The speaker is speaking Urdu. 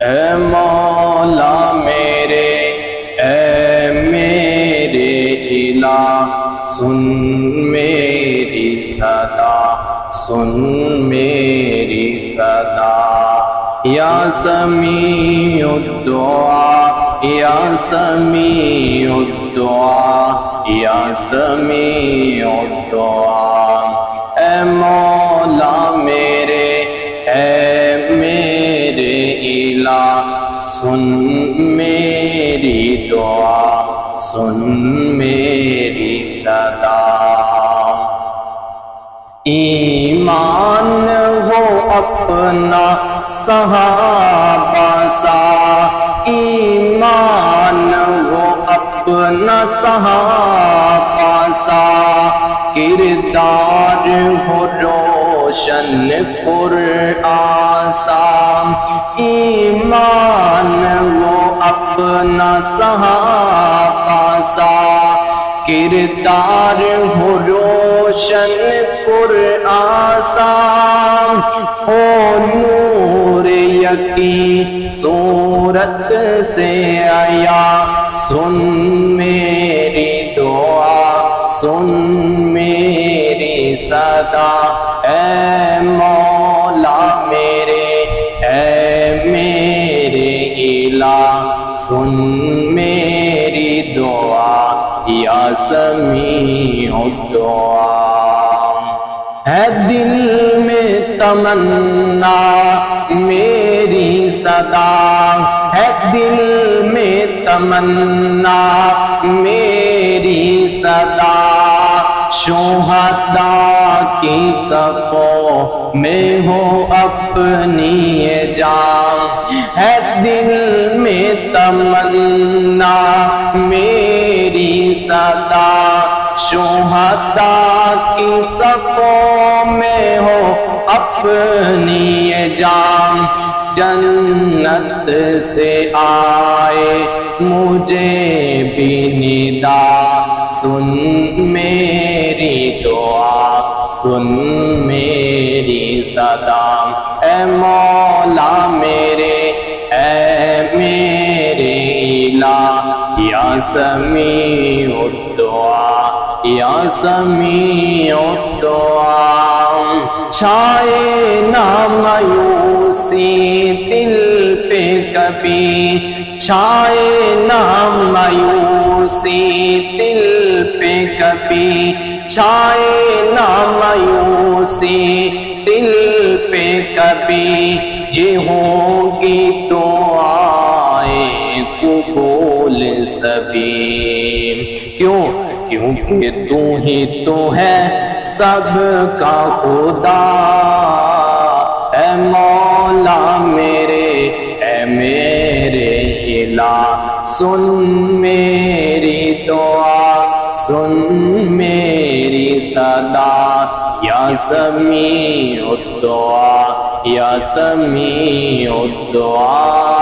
اے مولا میرے، اے میرے الہ، سن میری صدا، سن میری صدا۔ یا سمیع الدعا، یا سمیع الدعا، یا سمیع الدعا۔ اے مولا میرے، اے میرے الہ، سن میری دعا، سن میری صدا۔ ایمان ہو اپنا صحابہ سا، ایمان ہو اپنا صحابہ سا، کردار ہو روشن قرآن سا۔ ایمان ہو اپنا صحابہ سا، کردار ہو روشن قرآن سا۔ ہو نور یقین صورت سے آیا، سن میری دعا، سن میری صدا۔ اے مولا میرے، اے میرے الہ، سن میری دعا، یا سمیع الدعا۔ ہے دل میں تمنا میری صدا، ہے دل میں تمنا میری صدا، شہداء کی صفوں میں ہو اپنی یہ جان۔ ہے دل میں تمنا میری صدا، شہداء کی صفوں میں ہو اپنی یہ جان۔ جنت سے آئے مجھے بھی ندا، سن میری دعا، سن میری صدا۔ اے مولا میرے، اے میرے الہ، یا سمیع الدعا، یا سمیع الدعا۔ چھائے نہ مایوسی دل پہ کبھی، چھائے نہ مایوسی دل پہ کبھی، چھائے نہ مایوسی دل پہ کبھی، یہ ہوگی دعائیں قبول سبھی۔ کیوں؟ کیونکہ تو ہی تو ہے سب کا خدا۔ اے مولا میرے، اے میرے الہ، سن میری دعا، سن میری صدا، یا سمیع الدعا، یا سمیع الدعا۔